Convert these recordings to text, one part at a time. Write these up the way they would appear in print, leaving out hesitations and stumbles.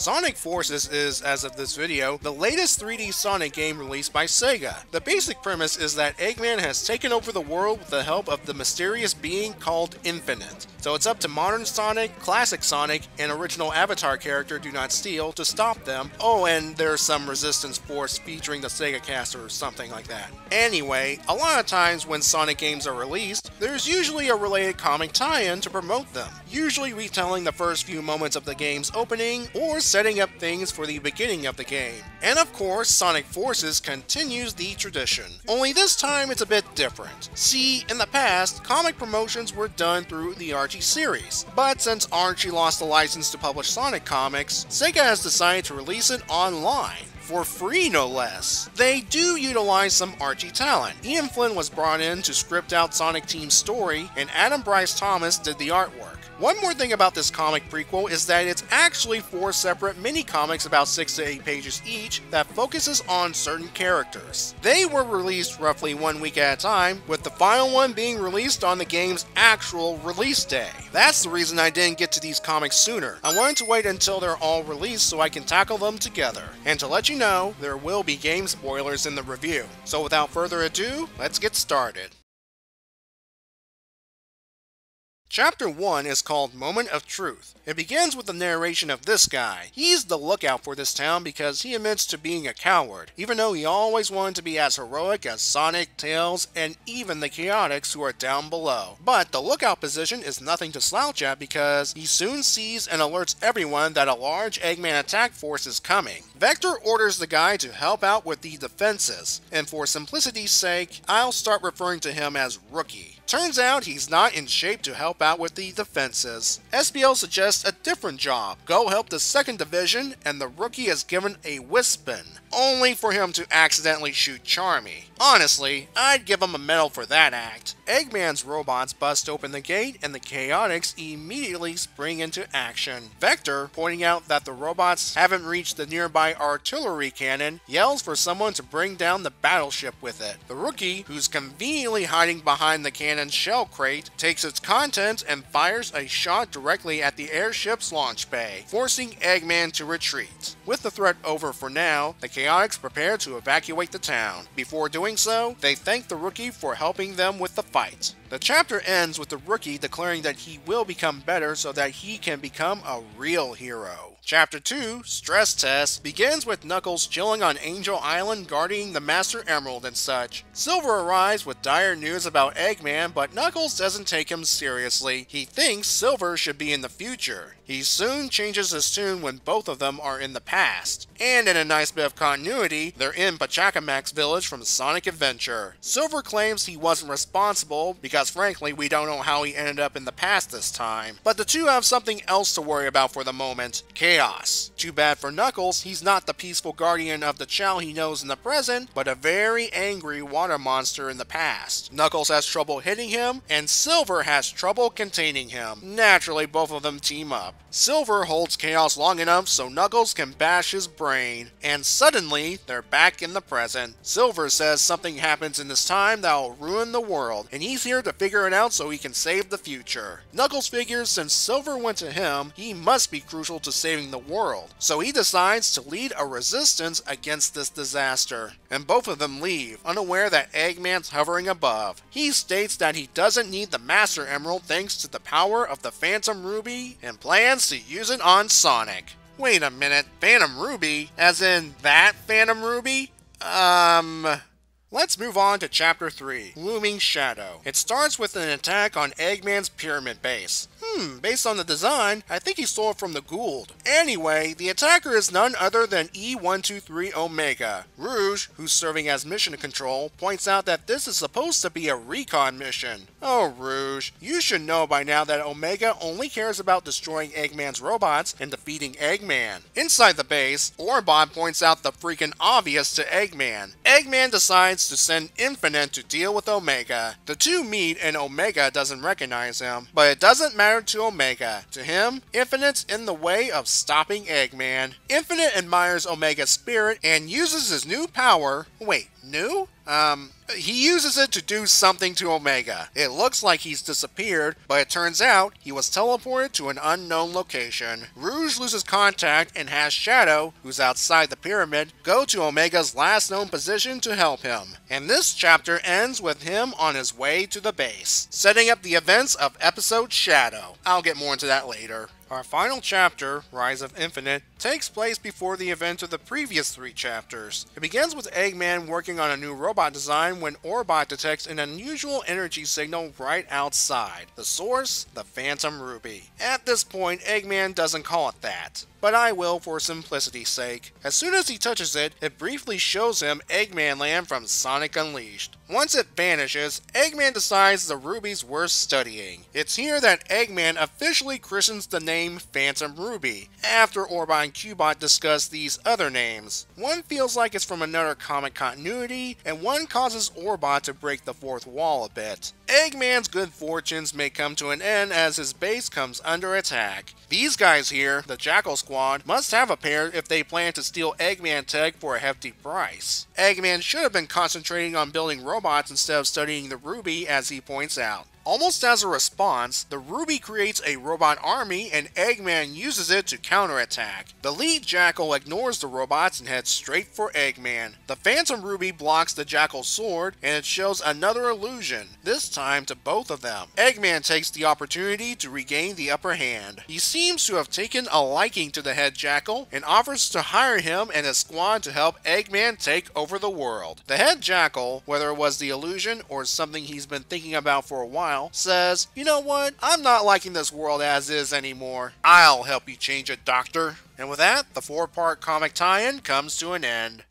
Sonic Forces is, as of this video, the latest 3D Sonic game released by Sega. The basic premise is that Eggman has taken over the world with the help of the mysterious being called Infinite. So it's up to modern Sonic, classic Sonic, and original Avatar character Do Not Steal to stop them. Oh, and there's some Resistance Force featuring the Sega cast or something like that. Anyway, a lot of times when Sonic games are released, there's usually a related comic tie-in to promote them, usually retelling the first few moments of the game's opening or setting up things for the beginning of the game. And of course, Sonic Forces continues the tradition. Only this time it's a bit different. See, in the past, comic promotions were done through the Archie series, but since Archie lost the license to publish Sonic comics, Sega has decided to release it online. For free, no less. They do utilize some Archie talent. Ian Flynn was brought in to script out Sonic Team's story, and Adam Bryce Thomas did the artwork. One more thing about this comic prequel is that it's actually 4 separate mini-comics about 6 to 8 pages each that focuses on certain characters. They were released roughly 1 week at a time, with the final one being released on the game's actual release day. That's the reason I didn't get to these comics sooner. I wanted to wait until they're all released so I can tackle them together. And to let you know, there will be game spoilers in the review. So without further ado, let's get started. Chapter 1 is called Moment of Truth. It begins with the narration of this guy. He's the lookout for this town because he admits to being a coward, even though he always wanted to be as heroic as Sonic, Tails, and even the Chaotix who are down below. But the lookout position is nothing to slouch at because he soon sees and alerts everyone that a large Eggman attack force is coming. Vector orders the guy to help out with the defenses, and for simplicity's sake, I'll start referring to him as Rookie. Turns out he's not in shape to help out with the defenses. SBL suggests a different job. Go help the 2nd Division, and the Rookie is given a Whispin, only for him to accidentally shoot Charmy. Honestly, I'd give him a medal for that act. Eggman's robots bust open the gate, and the Chaotix immediately spring into action. Vector, pointing out that the robots haven't reached the nearby artillery cannon, yells for someone to bring down the battleship with it. The Rookie, who's conveniently hiding behind the cannon's shell crate, takes its contents and fires a shot directly at the airship's launch bay, forcing Eggman to retreat. With the threat over for now, the Chaotix prepare to evacuate the town. Before doing so, they thank the Rookie for helping them with the fight. The chapter ends with the Rookie declaring that he will become better so that he can become a real hero. Chapter 2, Stress Test, begins with Knuckles chilling on Angel Island guarding the Master Emerald and such. Silver arrives with dire news about Eggman, but Knuckles doesn't take him seriously. He thinks Silver should be in the future. He soon changes his tune when both of them are in the past. And in a nice bit of continuity, they're in Pachacamax Village from Sonic Adventure. Silver claims he wasn't responsible because frankly we don't know how he ended up in the past this time. But the two have something else to worry about for the moment: chaos. Too bad for Knuckles, he's not the peaceful guardian of the Chow he knows in the present, but a very angry water monster in the past. Knuckles has trouble hitting him, and Silver has trouble containing him. Naturally, both of them team up. Silver holds chaos long enough so Knuckles can bash his brain, and suddenly, they're back in the present. Silver says something happens in this time that'll ruin the world, and he's here to figure it out so he can save the future. Knuckles figures since Silver went to him, he must be crucial to saving the world, so he decides to lead a resistance against this disaster. And both of them leave, unaware that Eggman's hovering above. He states that he doesn't need the Master Emerald thanks to the power of the Phantom Ruby, and plans to use it on Sonic. Wait a minute, Phantom Ruby? As in that Phantom Ruby? Let's move on to Chapter 3, Looming Shadow. It starts with an attack on Eggman's pyramid base. Based on the design, I think he stole it from the Gould. Anyway, the attacker is none other than E123 Omega. Rouge, who's serving as mission control, points out that this is supposed to be a recon mission. Oh Rouge, you should know by now that Omega only cares about destroying Eggman's robots and defeating Eggman. Inside the base, Orbot points out the freaking obvious to Eggman. Eggman decides to send Infinite to deal with Omega. The two meet and Omega doesn't recognize him, but it doesn't matter to Omega. To him, Infinite's in the way of stopping Eggman. Infinite admires Omega's spirit and uses his new power. Wait, New? He uses it to do something to Omega. It looks like he's disappeared, but it turns out he was teleported to an unknown location. Rouge loses contact and has Shadow, who's outside the pyramid, go to Omega's last known position to help him. And this chapter ends with him on his way to the base, setting up the events of episode Shadow. I'll get more into that later. Our final chapter, Rise of Infinite, takes place before the event of the previous 3 chapters. It begins with Eggman working on a new robot design when Orbot detects an unusual energy signal right outside. The source? The Phantom Ruby. At this point, Eggman doesn't call it that, but I will for simplicity's sake. As soon as he touches it, it briefly shows him Eggman Land from Sonic Unleashed. Once it vanishes, Eggman decides the ruby's worth studying. It's here that Eggman officially christens the name Phantom Ruby, after Orbot and Cubot discuss these other names. One feels like it's from another comic continuity, and one causes Orbot to break the fourth wall a bit. Eggman's good fortunes may come to an end as his base comes under attack. These guys here, the Jackal Squad, must have a pair if they plan to steal Eggman tech for a hefty price. Eggman should have been concentrating on building robots instead of studying the Ruby, as he points out. Almost as a response, the Ruby creates a robot army and Eggman uses it to counterattack. The lead Jackal ignores the robots and heads straight for Eggman. The Phantom Ruby blocks the Jackal's sword and it shows another illusion, this time to both of them. Eggman takes the opportunity to regain the upper hand. He seems to have taken a liking to the head Jackal and offers to hire him and his squad to help Eggman take over the world. The head Jackal, whether it was the illusion or something he's been thinking about for a while, says, "You know what? I'm not liking this world as is anymore. I'll help you change it, Doctor." And with that, the 4-part comic tie-in comes to an end.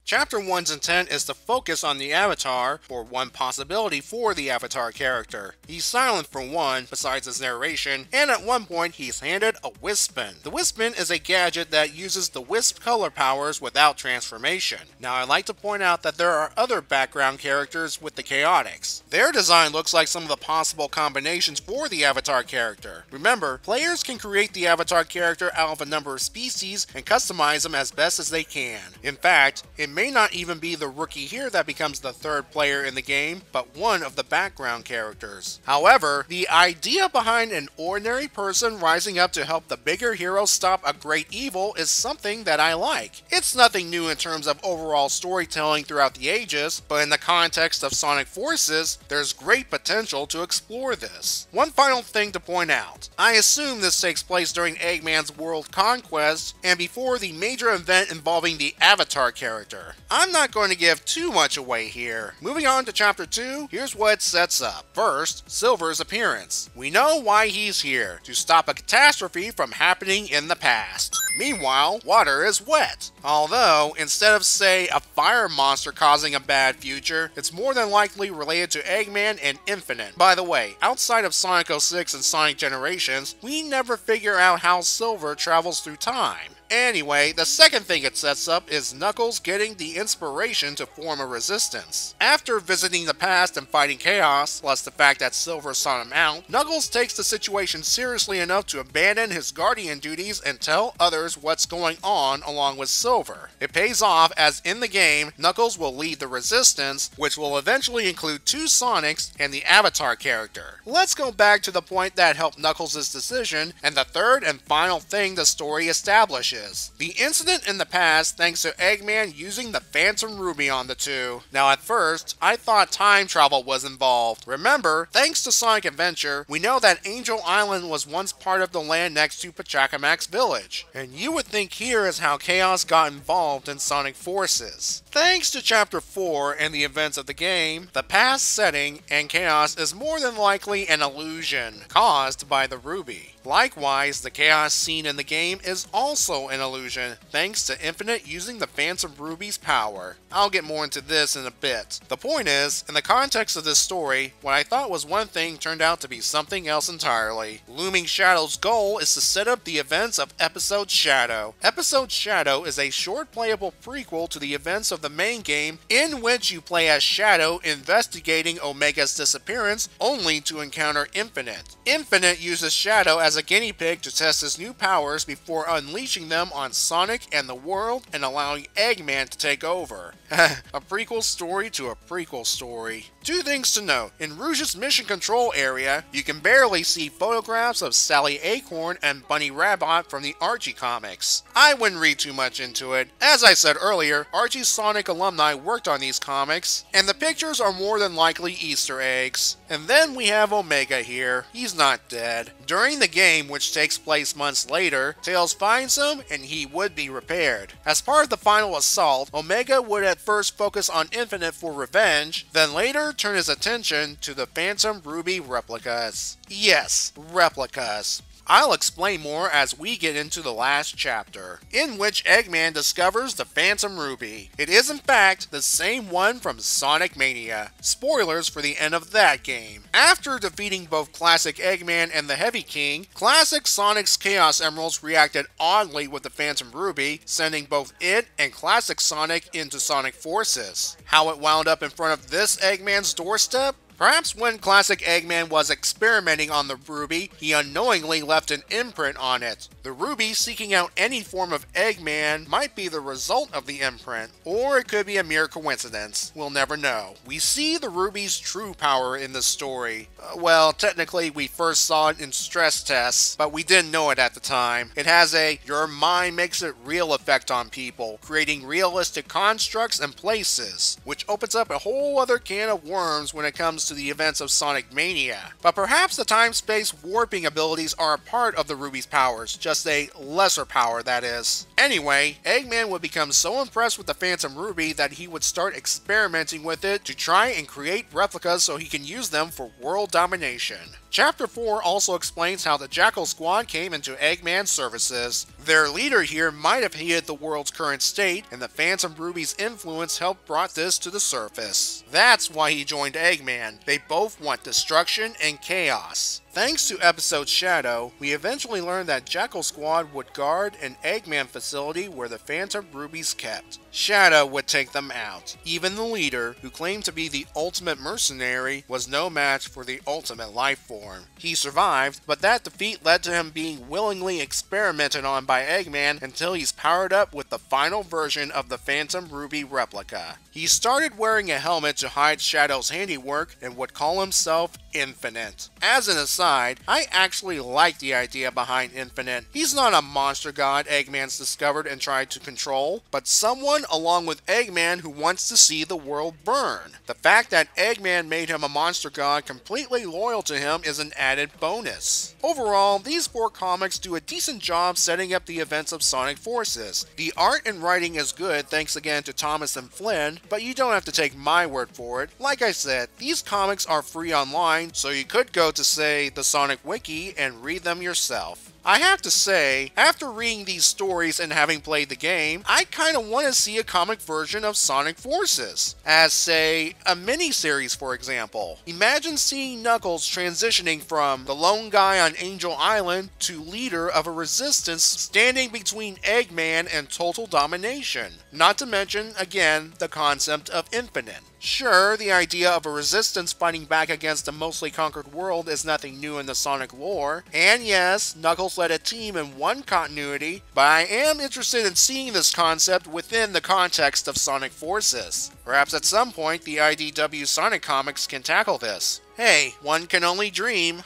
Chapter 1's intent is to focus on the Avatar, or one possibility for the Avatar character. He's silent for one, besides his narration, and at one point he's handed a Wispin. The Wispin is a gadget that uses the Wisp color powers without transformation. Now I'd like to point out that there are other background characters with the Chaotix. Their design looks like some of the possible combinations for the Avatar character. Remember, players can create the Avatar character out of a number of species and customize them as best as they can. In fact, it may not even be the rookie here that becomes the 3rd player in the game, but one of the background characters. However, the idea behind an ordinary person rising up to help the bigger hero stop a great evil is something that I like. It's nothing new in terms of overall storytelling throughout the ages, but in the context of Sonic Forces, there's great potential to explore this. One final thing to point out. I assume this takes place during Eggman's world conquest and before the major event involving the Avatar character. I'm not going to give too much away here. Moving on to Chapter 2, here's what it sets up. First, Silver's appearance. We know why he's here, to stop a catastrophe from happening in the past. Meanwhile, water is wet. Although, instead of say a fire monster causing a bad future, it's more than likely related to Eggman and Infinite. By the way, outside of Sonic 06 and Sonic Generations, we never figure out how Silver travels through time. Anyway, the second thing it sets up is Knuckles getting the inspiration to form a resistance. After visiting the past and fighting Chaos, plus the fact that Silver sought him out, Knuckles takes the situation seriously enough to abandon his guardian duties and tell others what's going on along with Silver. It pays off as in the game, Knuckles will lead the resistance, which will eventually include 2 Sonics and the Avatar character. Let's go back to the point that helped Knuckles' decision, and the third and final thing the story establishes. The incident in the past thanks to Eggman using the Phantom Ruby on the 2. Now at first, I thought time travel was involved. Remember, thanks to Sonic Adventure, we know that Angel Island was once part of the land next to Pachacamax Village. And you would think here is how Chaos got involved in Sonic Forces. Thanks to Chapter 4 and the events of the game, the past setting and Chaos is more than likely an illusion caused by the Ruby. Likewise, the Chaos scene in the game is also an illusion, thanks to Infinite using the Phantom Ruby's power. I'll get more into this in a bit. The point is, in the context of this story, what I thought was one thing turned out to be something else entirely. Looming Shadow's goal is to set up the events of Episode Shadow. Episode Shadow is a short playable prequel to the events of the main game, in which you play as Shadow investigating Omega's disappearance only to encounter Infinite. Infinite uses Shadow as as a guinea pig to test his new powers before unleashing them on Sonic and the world and allowing Eggman to take over. A prequel story to a prequel story. Two things to note. In Rouge's mission control area, you can barely see photographs of Sally Acorn and Bunny Rabbit from the Archie comics. I wouldn't read too much into it. As I said earlier, Archie's Sonic alumni worked on these comics, and the pictures are more than likely Easter eggs. And then we have Omega here. He's not dead. During the game, which takes place months later, Tails finds him and he would be repaired. As part of the final assault, Omega would at first focus on Infinite for revenge, then later turn his attention to the Phantom Ruby replicas. Yes, replicas. I'll explain more as we get into the last chapter, in which Eggman discovers the Phantom Ruby. It is in fact the same one from Sonic Mania. Spoilers for the end of that game. After defeating both Classic Eggman and the Heavy King, Classic Sonic's Chaos Emeralds reacted oddly with the Phantom Ruby, sending both it and Classic Sonic into Sonic Forces. How it wound up in front of this Eggman's doorstep? Perhaps when Classic Eggman was experimenting on the Ruby, he unknowingly left an imprint on it. The Ruby seeking out any form of Eggman might be the result of the imprint, or it could be a mere coincidence. We'll never know. We see the Ruby's true power in the story. Well, technically we first saw it in stress tests, but we didn't know it at the time. It has a "your mind makes it real" effect on people, creating realistic constructs and places, which opens up a whole other can of worms when it comes to the events of Sonic Mania. But perhaps the time-space warping abilities are a part of the Ruby's powers, just a lesser power, that is. Anyway, Eggman would become so impressed with the Phantom Ruby that he would start experimenting with it to try and create replicas so he can use them for world domination. Chapter 4 also explains how the Jackal Squad came into Eggman's services. Their leader here might have hated the world's current state, and the Phantom Ruby's influence helped brought this to the surface. That's why he joined Eggman. They both want destruction and chaos. Thanks to episode Shadow, we eventually learned that Jackal Squad would guard an Eggman facility where the Phantom Ruby's kept. Shadow would take them out. Even the leader, who claimed to be the ultimate mercenary, was no match for the ultimate life form. He survived, but that defeat led to him being willingly experimented on by Eggman until he's powered up with the final version of the Phantom Ruby replica. He started wearing a helmet to hide Shadow's handiwork and would call himself Infinite. As an aside, I actually like the idea behind Infinite. He's not a monster god Eggman's discovered and tried to control, but someone along with Eggman who wants to see the world burn. The fact that Eggman made him a monster god completely loyal to him is an added bonus. Overall, these 4 comics do a decent job setting up the events of Sonic Forces. The art and writing is good thanks again to Thomas and Flynn, but you don't have to take my word for it. Like I said, these comics are free online, so you could go to, say, the Sonic Wiki and read them yourself. I have to say, after reading these stories and having played the game, I kinda want to see a comic version of Sonic Forces, as say, a mini-series for example. Imagine seeing Knuckles transitioning from the lone guy on Angel Island to leader of a resistance standing between Eggman and total domination. Not to mention, again, the concept of Infinite. Sure, the idea of a resistance fighting back against a mostly conquered world is nothing new in the Sonic lore, and yes, Knuckles led a team in one continuity, but I am interested in seeing this concept within the context of Sonic Forces. Perhaps at some point the IDW Sonic comics can tackle this. Hey, one can only dream.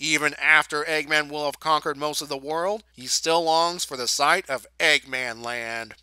Even after Eggman will have conquered most of the world, he still longs for the sight of Eggman Land.